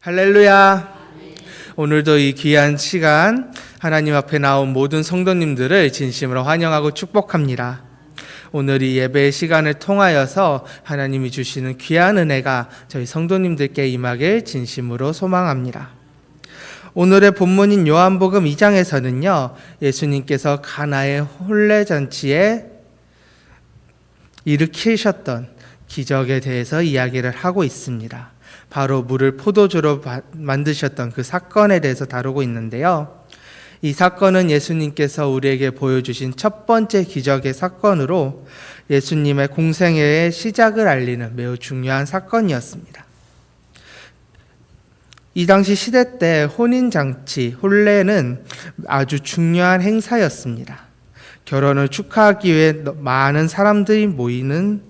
할렐루야. 오늘도 이 귀한 시간 하나님 앞에 나온 모든 성도님들을 진심으로 환영하고 축복합니다. 오늘 이 예배의 시간을 통하여서 하나님이 주시는 귀한 은혜가 저희 성도님들께 임하길 진심으로 소망합니다. 오늘의 본문인 요한복음 2장에서는요, 예수님께서 가나의 혼례잔치에 일으키셨던 기적에 대해서 이야기를 하고 있습니다. 바로 물을 포도주로 만드셨던 그 사건에 대해서 다루고 있는데요. 이 사건은 예수님께서 우리에게 보여주신 첫 번째 기적의 사건으로 예수님의 공생애의 시작을 알리는 매우 중요한 사건이었습니다. 이 당시 시대 때 혼인잔치, 혼례는 아주 중요한 행사였습니다. 결혼을 축하하기 위해 많은 사람들이 모이는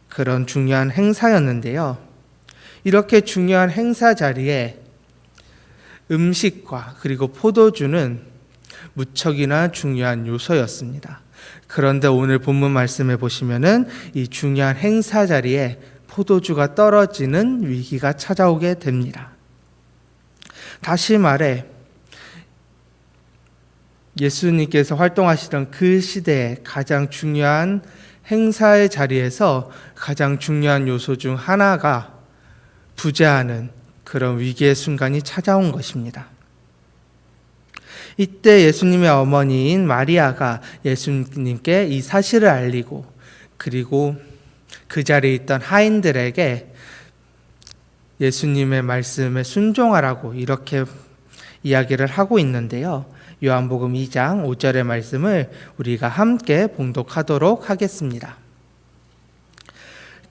그런 중요한 행사였는데요. 이렇게 중요한 행사 자리에 음식과 그리고 포도주는 무척이나 중요한 요소였습니다. 그런데 오늘 본문 말씀에 보시면은 이 중요한 행사 자리에 포도주가 떨어지는 위기가 찾아오게 됩니다. 다시 말해 예수님께서 활동하시던 그 시대의 가장 중요한 행사의 자리에서 가장 중요한 요소 중 하나가 부재하는 그런 위기의 순간이 찾아온 것입니다. 이때 예수님의 어머니인 마리아가 예수님께 이 사실을 알리고 그리고 그 자리에 있던 하인들에게 예수님의 말씀에 순종하라고 이렇게 이야기를 하고 있는데요. 요한복음 2장 5절의 말씀을 우리가 함께 봉독하도록 하겠습니다.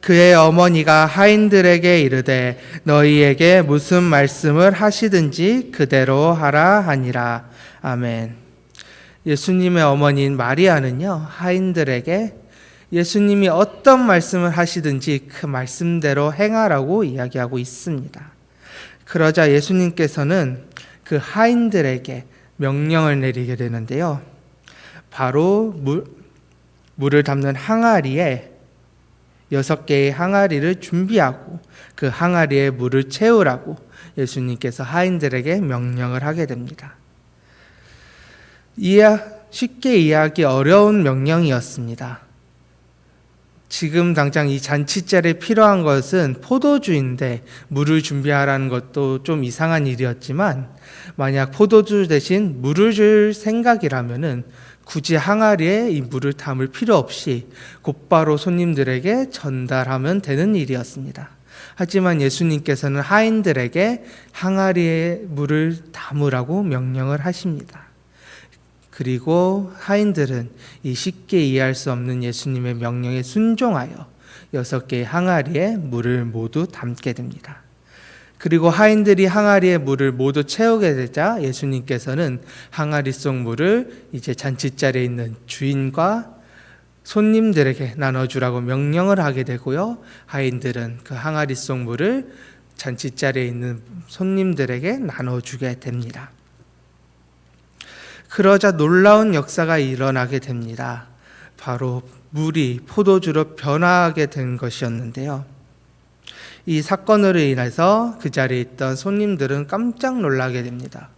그의 어머니가 하인들에게 이르되 너희에게 무슨 말씀을 하시든지 그대로 하라 하니라. 아멘. 예수님의 어머니인 마리아는요, 하인들에게 예수님이 어떤 말씀을 하시든지 그 말씀대로 행하라고 이야기하고 있습니다. 그러자 예수님께서는 그 하인들에게 명령을 내리게 되는데요. 바로 물을 담는 항아리에 6개의 항아리를 준비하고 그 항아리에 물을 채우라고 예수님께서 하인들에게 명령을 하게 됩니다. 쉽게 이해하기 어려운 명령이었습니다. 지금 당장 이 잔치자리에 필요한 것은 포도주인데 물을 준비하라는 것도 좀 이상한 일이었지만 만약 포도주 대신 물을 줄 생각이라면은 굳이 항아리에 이 물을 담을 필요 없이 곧바로 손님들에게 전달하면 되는 일이었습니다. 하지만 예수님께서는 하인들에게 항아리에 물을 담으라고 명령을 하십니다. 그리고 하인들은 이 쉽게 이해할 수 없는 예수님의 명령에 순종하여 6개의 항아리에 물을 모두 담게 됩니다. 그리고 하인들이 항아리에 물을 모두 채우게 되자 예수님께서는 항아리 속 물을 이제 잔치자리에 있는 주인과 손님들에게 나눠주라고 명령을 하게 되고요. 하인들은 그 항아리 속 물을 잔치자리에 있는 손님들에게 나눠주게 됩니다. 그러자 놀라운 역사가 일어나게 됩니다. 바로 물이 포도주로 변화하게 된 것이었는데요. 이 사건으로 인해서 그 자리에 있던 손님들은 깜짝 놀라게 됩니다.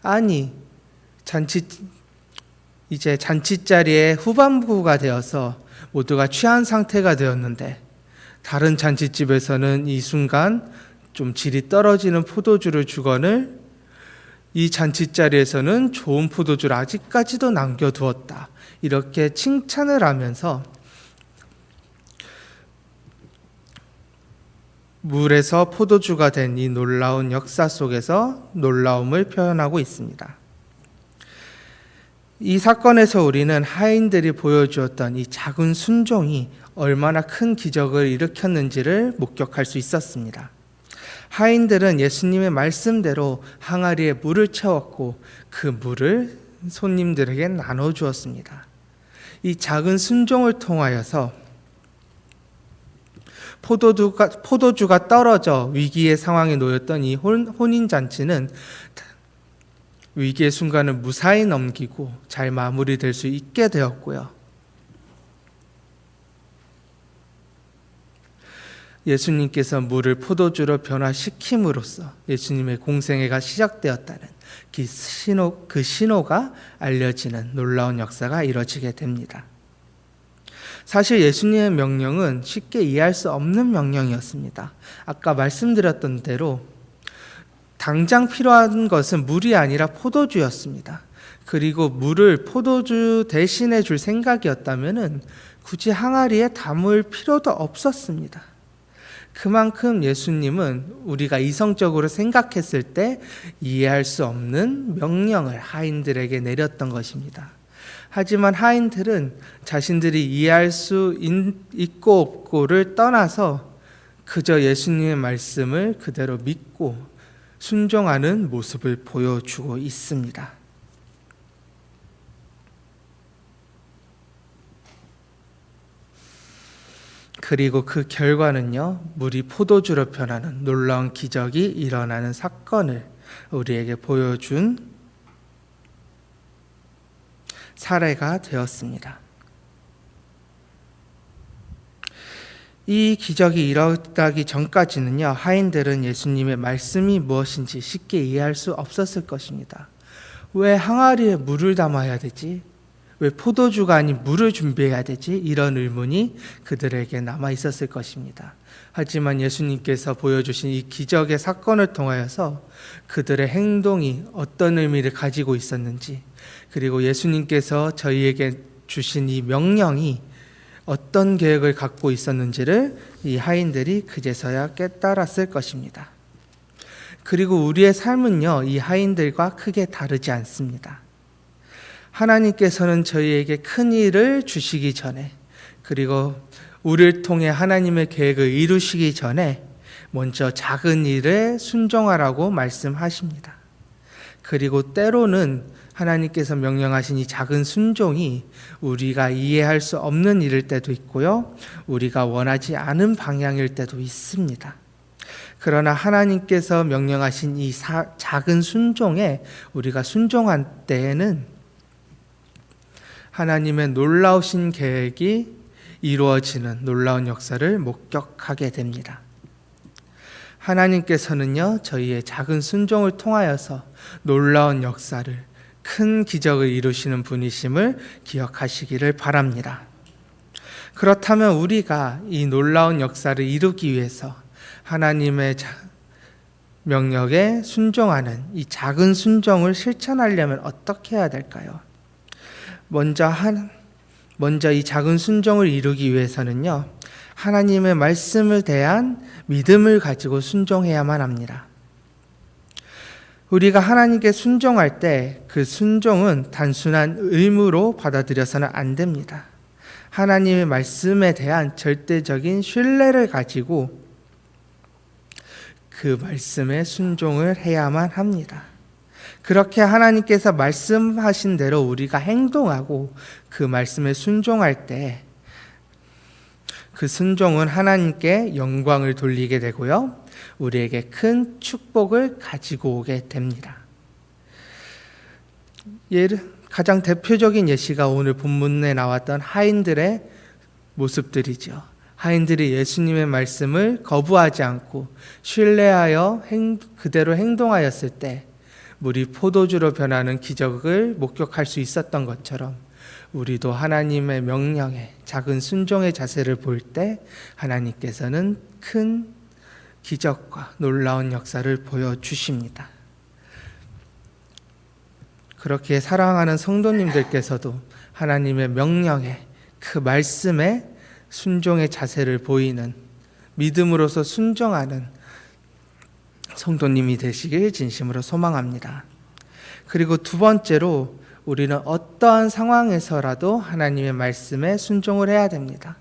아니, 이제 잔치자리에 후반부가 되어서 모두가 취한 상태가 되었는데 다른 잔치집에서는 이 순간 좀 질이 떨어지는 포도주를 주거늘 이 잔치자리에서는 좋은 포도주를 아직까지도 남겨두었다. 이렇게 칭찬을 하면서 물에서 포도주가 된 이 놀라운 역사 속에서 놀라움을 표현하고 있습니다. 이 사건에서 우리는 하인들이 보여주었던 이 작은 순종이 얼마나 큰 기적을 일으켰는지를 목격할 수 있었습니다. 하인들은 예수님의 말씀대로 항아리에 물을 채웠고 그 물을 손님들에게 나눠주었습니다. 이 작은 순종을 통하여서 포도주가 떨어져 위기의 상황에 놓였던 이 혼인잔치는 위기의 순간을 무사히 넘기고 잘 마무리될 수 있게 되었고요. 예수님께서 물을 포도주로 변화시킴으로써 예수님의 공생애가 시작되었다는 그 신호가 알려지는 놀라운 역사가 이뤄지게 됩니다. 사실 예수님의 명령은 쉽게 이해할 수 없는 명령이었습니다. 아까 말씀드렸던 대로 당장 필요한 것은 물이 아니라 포도주였습니다. 그리고 물을 포도주 대신에 줄 생각이었다면 굳이 항아리에 담을 필요도 없었습니다. 그만큼 예수님은 우리가 이성적으로 생각했을 때 이해할 수 없는 명령을 하인들에게 내렸던 것입니다. 하지만 하인들은 자신들이 이해할 수 있고 없고를 떠나서 그저 예수님의 말씀을 그대로 믿고 순종하는 모습을 보여주고 있습니다. 그리고 그 결과는요, 물이 포도주로 변하는 놀라운 기적이 일어나는 사건을 우리에게 보여준 사례가 되었습니다. 이 기적이 일어나기 전까지는요, 하인들은 예수님의 말씀이 무엇인지 쉽게 이해할 수 없었을 것입니다. 왜 항아리에 물을 담아야 되지? 왜 포도주가 아닌 물을 준비해야 되지? 이런 의문이 그들에게 남아 있었을 것입니다. 하지만 예수님께서 보여주신 이 기적의 사건을 통하여서 그들의 행동이 어떤 의미를 가지고 있었는지, 그리고 예수님께서 저희에게 주신 이 명령이 어떤 계획을 갖고 있었는지를 이 하인들이 그제서야 깨달았을 것입니다. 그리고 우리의 삶은요, 이 하인들과 크게 다르지 않습니다. 하나님께서는 저희에게 큰 일을 주시기 전에, 그리고 우리를 통해 하나님의 계획을 이루시기 전에 먼저 작은 일에 순종하라고 말씀하십니다. 그리고 때로는 하나님께서 명령하신 이 작은 순종이 우리가 이해할 수 없는 일일 때도 있고요, 우리가 원하지 않은 방향일 때도 있습니다. 그러나 하나님께서 명령하신 이 작은 순종에 우리가 순종한 때에는 하나님의 놀라우신 계획이 이루어지는 놀라운 역사를 목격하게 됩니다. 하나님께서는요, 저희의 작은 순종을 통하여서 놀라운 역사를, 큰 기적을 이루시는 분이심을 기억하시기를 바랍니다. 그렇다면 우리가 이 놀라운 역사를 이루기 위해서 하나님의 명령에 순종하는 이 작은 순종을 실천하려면 어떻게 해야 될까요? 먼저 이 작은 순종을 이루기 위해서는요, 하나님의 말씀을 대한 믿음을 가지고 순종해야만 합니다. 우리가 하나님께 순종할 때 그 순종은 단순한 의무로 받아들여서는 안 됩니다. 하나님의 말씀에 대한 절대적인 신뢰를 가지고 그 말씀에 순종을 해야만 합니다. 그렇게 하나님께서 말씀하신 대로 우리가 행동하고 그 말씀에 순종할 때 그 순종은 하나님께 영광을 돌리게 되고요, 우리에게 큰 축복을 가지고 오게 됩니다. 가장 대표적인 예시가 오늘 본문에 나왔던 하인들의 모습들이죠. 하인들이 예수님의 말씀을 거부하지 않고 신뢰하여 그대로 행동하였을 때 물이 포도주로 변하는 기적을 목격할 수 있었던 것처럼, 우리도 하나님의 명령에 작은 순종의 자세를 볼 때 하나님께서는 큰 기적과 놀라운 역사를 보여주십니다. 그렇게 사랑하는 성도님들께서도 하나님의 명령에, 그 말씀에 순종의 자세를 보이는, 믿음으로서 순종하는 성도님이 되시길 진심으로 소망합니다. 그리고 두 번째로, 우리는 어떠한 상황에서라도 하나님의 말씀에 순종을 해야 됩니다.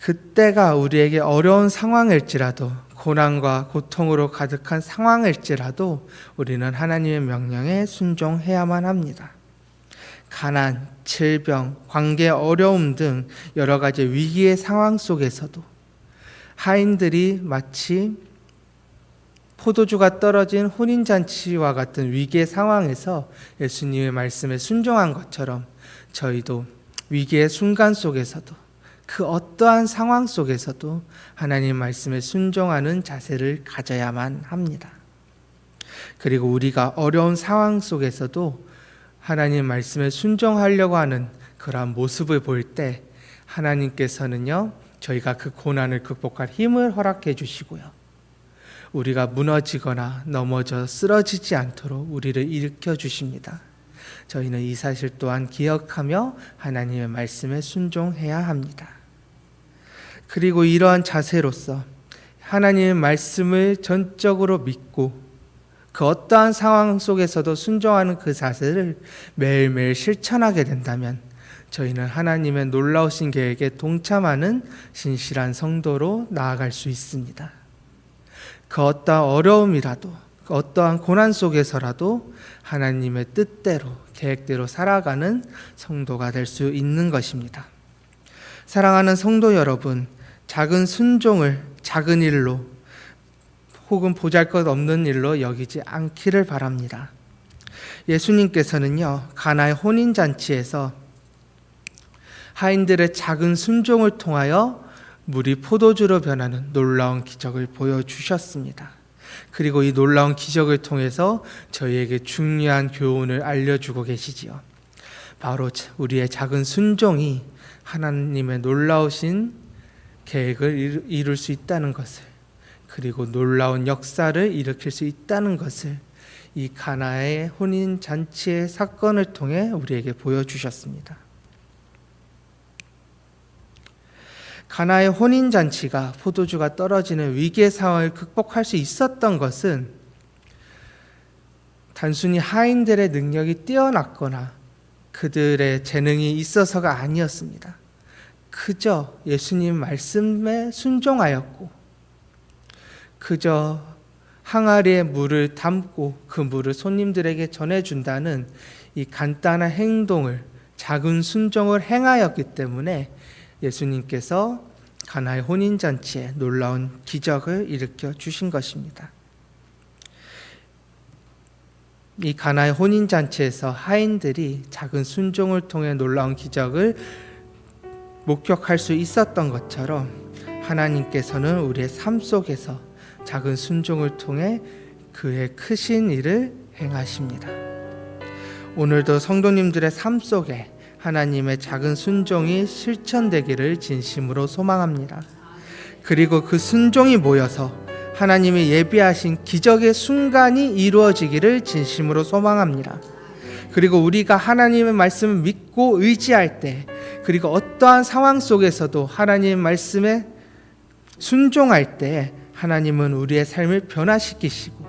그때가 우리에게 어려운 상황일지라도, 고난과 고통으로 가득한 상황일지라도 우리는 하나님의 명령에 순종해야만 합니다. 가난, 질병, 관계 어려움 등 여러 가지 위기의 상황 속에서도 하인들이 마치 포도주가 떨어진 혼인잔치와 같은 위기의 상황에서 예수님의 말씀에 순종한 것처럼, 저희도 위기의 순간 속에서도 그 어떠한 상황 속에서도 하나님 말씀에 순종하는 자세를 가져야만 합니다. 그리고 우리가 어려운 상황 속에서도 하나님 말씀에 순종하려고 하는 그러한 모습을 볼 때 하나님께서는요, 저희가 그 고난을 극복할 힘을 허락해 주시고요, 우리가 무너지거나 넘어져 쓰러지지 않도록 우리를 일으켜 주십니다. 저희는 이 사실 또한 기억하며 하나님의 말씀에 순종해야 합니다. 그리고 이러한 자세로서 하나님의 말씀을 전적으로 믿고 그 어떠한 상황 속에서도 순종하는 그 자세를 매일매일 실천하게 된다면 저희는 하나님의 놀라우신 계획에 동참하는 신실한 성도로 나아갈 수 있습니다. 그 어떠한 어려움이라도, 그 어떠한 고난 속에서라도 하나님의 뜻대로, 계획대로 살아가는 성도가 될 수 있는 것입니다. 사랑하는 성도 여러분, 작은 순종을 작은 일로 혹은 보잘것없는 일로 여기지 않기를 바랍니다. 예수님께서는요, 가나의 혼인잔치에서 하인들의 작은 순종을 통하여 물이 포도주로 변하는 놀라운 기적을 보여주셨습니다. 그리고 이 놀라운 기적을 통해서 저희에게 중요한 교훈을 알려주고 계시지요. 바로 우리의 작은 순종이 하나님의 놀라우신 계획을 이룰 수 있다는 것을, 그리고 놀라운 역사를 일으킬 수 있다는 것을 이 가나의 혼인잔치의 사건을 통해 우리에게 보여주셨습니다. 가나의 혼인잔치가 포도주가 떨어지는 위기의 상황을 극복할 수 있었던 것은 단순히 하인들의 능력이 뛰어났거나 그들의 재능이 있어서가 아니었습니다. 그저 예수님 말씀에 순종하였고, 그저 항아리에 물을 담고 그 물을 손님들에게 전해준다는 이 간단한 행동을, 작은 순종을 행하였기 때문에 예수님께서 가나의 혼인잔치에 놀라운 기적을 일으켜 주신 것입니다. 이 가나의 혼인잔치에서 하인들이 작은 순종을 통해 놀라운 기적을 목격할 수 있었던 것처럼 하나님께서는 우리의 삶 속에서 작은 순종을 통해 그의 크신 일을 행하십니다. 오늘도 성도님들의 삶 속에 하나님의 작은 순종이 실천되기를 진심으로 소망합니다. 그리고 그 순종이 모여서 하나님이 예비하신 기적의 순간이 이루어지기를 진심으로 소망합니다. 그리고 우리가 하나님의 말씀을 믿고 의지할 때, 그리고 어떠한 상황 속에서도 하나님의 말씀에 순종할 때 하나님은 우리의 삶을 변화시키시고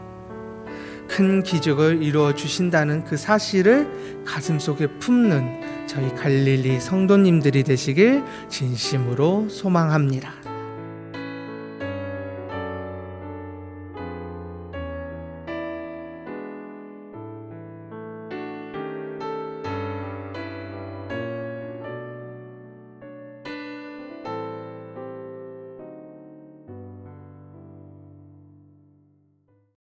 큰 기적을 이루어 주신다는 그 사실을 가슴속에 품는 저희 갈릴리 성도님들이 되시길 진심으로 소망합니다.